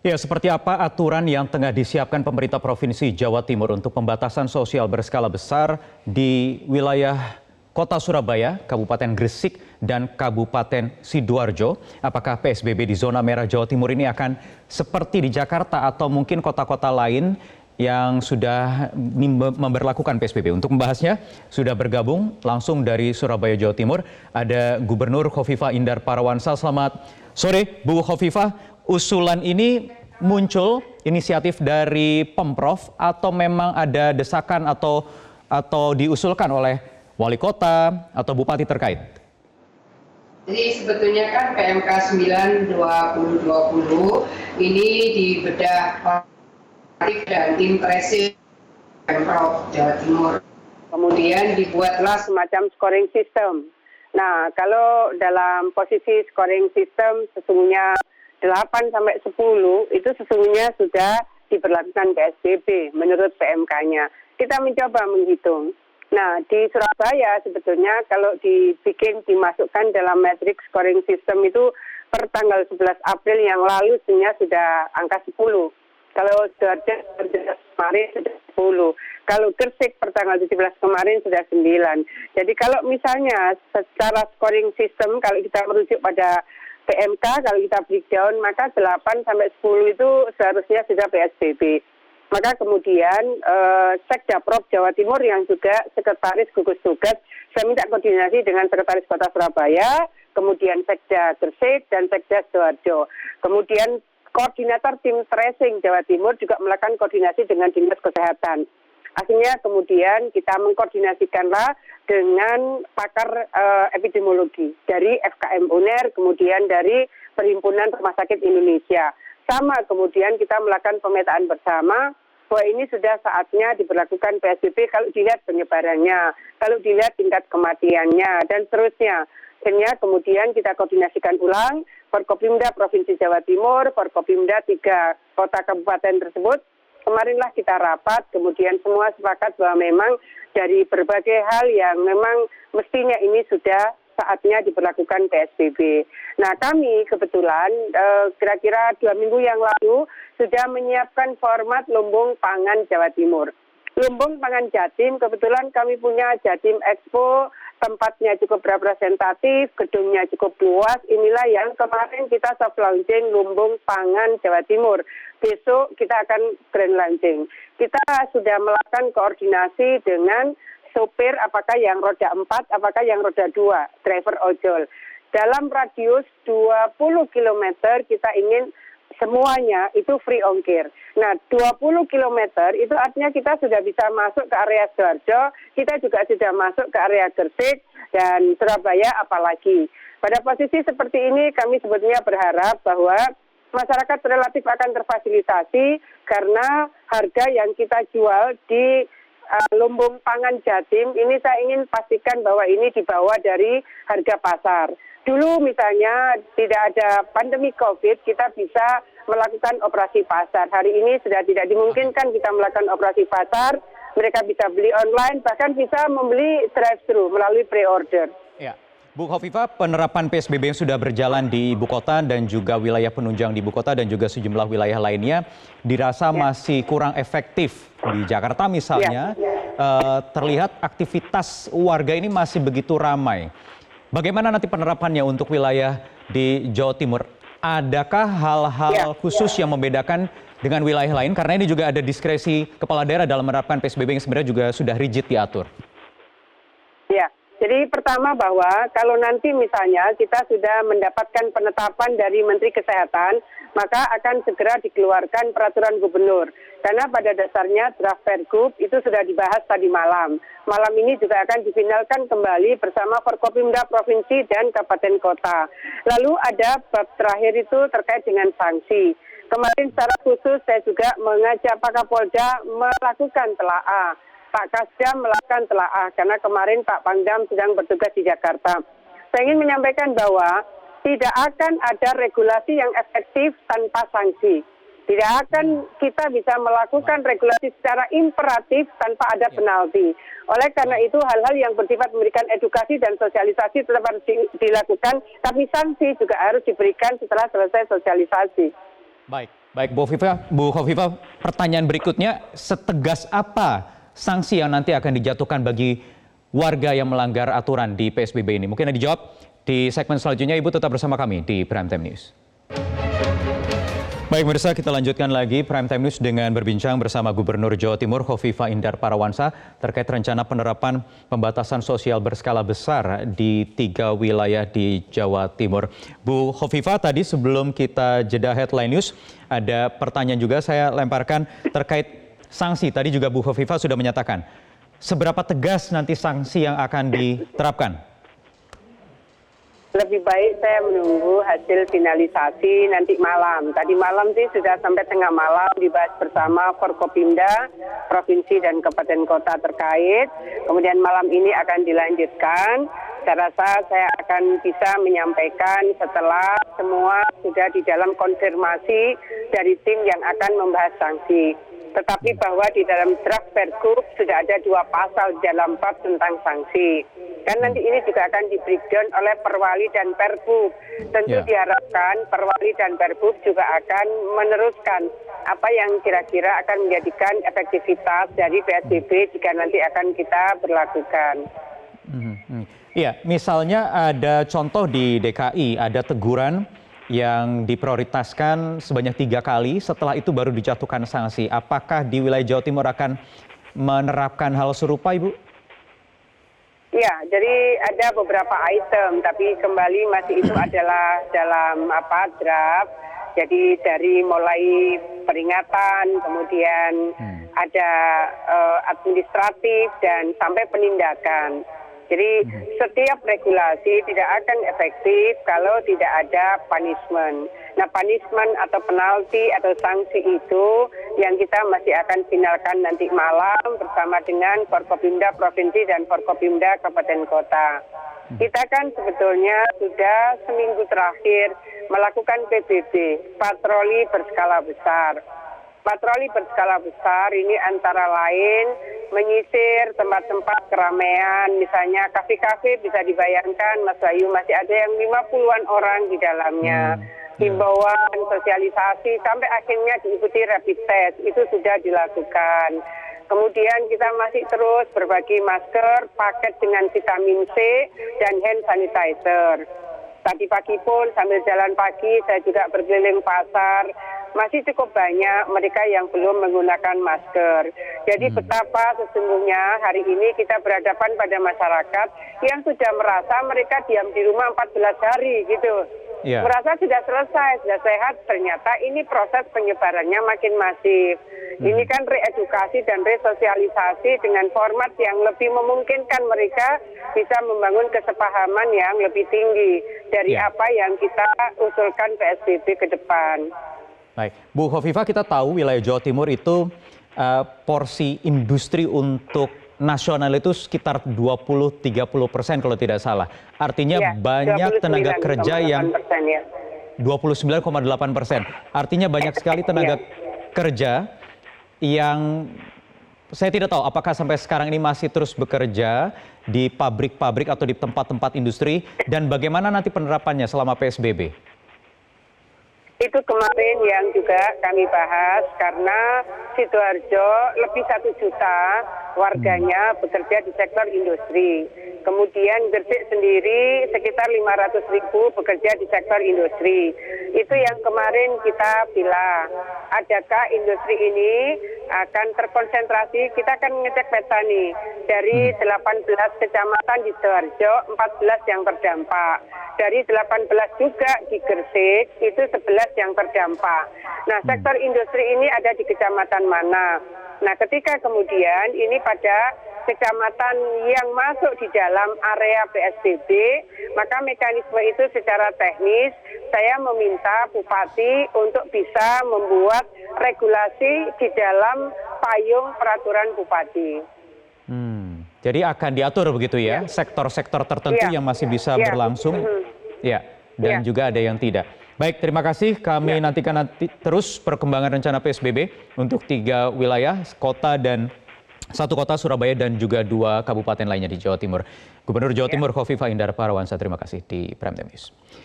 Ya, seperti apa aturan yang tengah disiapkan pemerintah Provinsi Jawa Timur untuk pembatasan sosial berskala besar di wilayah Kota Surabaya, Kabupaten Gresik, dan Kabupaten Sidoarjo? Apakah PSBB di zona merah Jawa Timur ini akan seperti di Jakarta atau mungkin kota-kota lain yang sudah memberlakukan PSBB? Untuk membahasnya, sudah bergabung langsung dari Surabaya, Jawa Timur, ada Gubernur Khofifah Indar Parawansa. Selamat sore, Bu Khofifah. Usulan ini muncul inisiatif dari Pemprov atau memang ada desakan atau diusulkan oleh wali kota atau bupati terkait? Jadi sebetulnya kan PMK 9 2020 ini dibedah dan tim tracing Pemprov Jawa Timur. Kemudian dibuatlah semacam scoring system. Nah, kalau dalam posisi scoring system sesungguhnya 8 sampai 10 itu sesungguhnya sudah diberlakukan PSBB menurut PMK-nya. Kita mencoba menghitung. Nah, di Surabaya sebetulnya kalau dimasukkan dalam matrix scoring system itu per tanggal 11 April yang lalu sebenarnya sudah angka 10. Kalau Sidoarjo kemarin sudah 10. Kalau Gresik per tanggal 17 kemarin sudah 9. Jadi kalau misalnya secara scoring system kalau kita merujuk pada PMK, kalau kita breakdown, maka 8 sampai 10 itu seharusnya sudah PSBB. Maka kemudian Sekda Prov Jawa Timur yang juga Sekretaris Gugus Tugas, saya minta koordinasi dengan Sekretaris Kota Surabaya, kemudian Sekda Gresik dan Sekda Sidoarjo. Kemudian Koordinator Tim Tracing Jawa Timur juga melakukan koordinasi dengan Dinas Kesehatan. Akhirnya kemudian kita mengkoordinasikanlah dengan pakar epidemiologi dari FKM UNER, kemudian dari Perhimpunan Rumah Sakit Indonesia. Sama kemudian kita melakukan pemetaan bersama bahwa ini sudah saatnya diberlakukan PSBB kalau dilihat penyebarannya, kalau dilihat tingkat kematiannya, dan seterusnya. Akhirnya kemudian kita koordinasikan ulang, Forkopimda Provinsi Jawa Timur, Forkopimda 3 kota kabupaten tersebut. Kemarinlah kita rapat, kemudian semua sepakat bahwa memang dari berbagai hal yang memang mestinya ini sudah saatnya diberlakukan PSBB. Nah, kami kebetulan kira-kira 2 minggu yang lalu sudah menyiapkan format Lumbung Pangan Jawa Timur. Lumbung Pangan Jatim, kebetulan kami punya Jatim Expo, tempatnya cukup representatif, gedungnya cukup luas. Inilah yang kemarin kita soft launching Lumbung Pangan Jawa Timur. Besok kita akan grand launching. Kita sudah melakukan koordinasi dengan sopir, apakah yang roda 4, apakah yang roda 2, driver ojol. Dalam radius 20 km kita ingin semuanya itu free ongkir. Nah, 20 km itu artinya kita sudah bisa masuk ke area Sidoarjo, kita juga sudah masuk ke area Gresik dan Surabaya apalagi. Pada posisi seperti ini kami sebetulnya berharap bahwa masyarakat relatif akan terfasilitasi karena harga yang kita jual di Lumbung Pangan Jatim ini saya ingin pastikan bahwa ini di bawah dari harga pasar. Dulu misalnya tidak ada pandemi COVID, kita bisa melakukan operasi pasar. Hari ini sudah tidak dimungkinkan kita melakukan operasi pasar, mereka bisa beli online, bahkan bisa membeli drive-thru melalui pre-order. Ya. Bu Khofifah, penerapan PSBB yang sudah berjalan di Ibu Kota dan juga wilayah penunjang di Ibu Kota dan juga sejumlah wilayah lainnya dirasa masih kurang efektif. Di Jakarta misalnya terlihat aktivitas warga ini masih begitu ramai. Bagaimana nanti penerapannya untuk wilayah di Jawa Timur? Adakah hal-hal khusus yang membedakan dengan wilayah lain? Karena ini juga ada diskresi kepala daerah dalam menerapkan PSBB yang sebenarnya juga sudah rigid diatur. Ya, jadi pertama bahwa kalau nanti misalnya kita sudah mendapatkan penetapan dari Menteri Kesehatan, maka akan segera dikeluarkan peraturan gubernur. Karena pada dasarnya draft Pergub itu sudah dibahas tadi malam. Malam ini juga akan difinalkan kembali bersama Forkopimda Provinsi dan Kabupaten Kota. Lalu ada bab terakhir itu terkait dengan sanksi. Kemarin secara khusus saya juga mengajak Pak Kapolda melakukan telaah. Pak Kasdam melakukan telaah karena kemarin Pak Pangdam sedang bertugas di Jakarta. Saya ingin menyampaikan bahwa tidak akan ada regulasi yang efektif tanpa sanksi. Tidak akan kita bisa melakukan regulasi secara imperatif tanpa ada penalti. Oleh karena itu hal-hal yang bersifat memberikan edukasi dan sosialisasi tetap harus dilakukan, tapi sanksi juga harus diberikan setelah selesai sosialisasi. Baik, baik Bu Khofifa, pertanyaan berikutnya, setegas apa sanksi yang nanti akan dijatuhkan bagi warga yang melanggar aturan di PSBB ini? Mungkin dijawab di segmen selanjutnya. Ibu tetap bersama kami di Prime Time News. Baik pemirsa, kita lanjutkan lagi Prime Time News dengan berbincang bersama Gubernur Jawa Timur Khofifa Indar Parawansa terkait rencana penerapan pembatasan sosial berskala besar di 3 wilayah di Jawa Timur. Bu Khofifa, tadi sebelum kita jeda headline news, ada pertanyaan juga saya lemparkan terkait sanksi. Tadi juga Bu Khofifa sudah menyatakan, seberapa tegas nanti sanksi yang akan diterapkan? Lebih baik saya menunggu hasil finalisasi nanti malam. Tadi malam sih sudah sampai tengah malam dibahas bersama Forkopimda, Provinsi dan Kabupaten Kota terkait. Kemudian malam ini akan dilanjutkan. Saya rasa saya akan bisa menyampaikan setelah semua sudah di dalam konfirmasi dari tim yang akan membahas sanksi. Tetapi bahwa di dalam draft Pergub sudah ada 2 pasal dalam bab tentang sanksi. Dan nanti ini juga akan di-breakdown oleh Perwali dan Perbub. Tentu diharapkan Perwali dan Perbub juga akan meneruskan apa yang kira-kira akan menjadikan efektivitas dari PSBB jika nanti akan kita berlakukan. Iya, misalnya ada contoh di DKI, ada teguran yang diprioritaskan sebanyak 3 kali, setelah itu baru dijatuhkan sanksi. Apakah di wilayah Jawa Timur akan menerapkan hal serupa, Ibu? Ya, jadi ada beberapa item, tapi kembali masih itu adalah dalam draft. Jadi dari mulai peringatan, kemudian ada administratif dan sampai penindakan. Jadi setiap regulasi tidak akan efektif kalau tidak ada punishment. Nah, punishment atau penalti atau sanksi itu yang kita masih akan finalkan nanti malam bersama dengan Forkopimda Provinsi dan Forkopimda Kabupaten Kota. Kita kan sebetulnya sudah seminggu terakhir melakukan PBB, patroli berskala besar. Patroli berskala besar ini antara lain menyisir tempat-tempat keramaian, misalnya kafe-kafe bisa dibayangkan, Mas Bayu, masih ada yang 50-an orang di dalamnya. Himbauan, sosialisasi, sampai akhirnya diikuti rapid test, itu sudah dilakukan. Kemudian kita masih terus berbagi masker, paket dengan vitamin C, dan hand sanitizer. Tadi pagi pun sambil jalan pagi saya juga berkeliling pasar, masih cukup banyak mereka yang belum menggunakan masker. Jadi betapa sesungguhnya hari ini kita berhadapan pada masyarakat yang sudah merasa mereka diam di rumah 14 hari gitu. Merasa sudah selesai, sudah sehat, ternyata ini proses penyebarannya makin masif. Ini kan reedukasi dan resosialisasi dengan format yang lebih memungkinkan mereka bisa membangun kesepahaman yang lebih tinggi dari apa yang kita usulkan PSBB ke depan. Baik, Bu Khofifa, kita tahu wilayah Jawa Timur itu porsi industri untuk nasional itu sekitar 20-30% kalau tidak salah. Artinya banyak tenaga kerja yang 29,8%. Artinya banyak sekali tenaga kerja yang saya tidak tahu apakah sampai sekarang ini masih terus bekerja di pabrik-pabrik atau di tempat-tempat industri, dan bagaimana nanti penerapannya selama PSBB? Itu kemarin yang juga kami bahas karena Sidoarjo lebih 1 juta warganya bekerja di sektor industri. Kemudian Gresik sendiri sekitar 500.000 bekerja di sektor industri. Itu yang kemarin kita bilang, adakah industri ini akan terkonsentrasi, kita akan ngecek peta nih, dari 18 kecamatan di Sidoarjo, 14 yang terdampak. Dari 18 juga di Gresik, itu 11 yang terdampak. Nah, sektor industri ini ada di kecamatan mana? Nah, ketika kemudian ini pada kecamatan yang masuk di dalam area PSBB, maka mekanisme itu secara teknis saya meminta Bupati untuk bisa membuat regulasi di dalam payung peraturan Bupati. Jadi akan diatur begitu ya, sektor-sektor tertentu yang masih bisa berlangsung, dan juga ada yang tidak. Baik, terima kasih. Kami nantikan terus perkembangan rencana PSBB untuk 3 wilayah, kota dan 1 kota Surabaya dan juga 2 kabupaten lainnya di Jawa Timur. Gubernur Jawa Timur Khofifa Indar Parawansa, terima kasih di Prime Time News.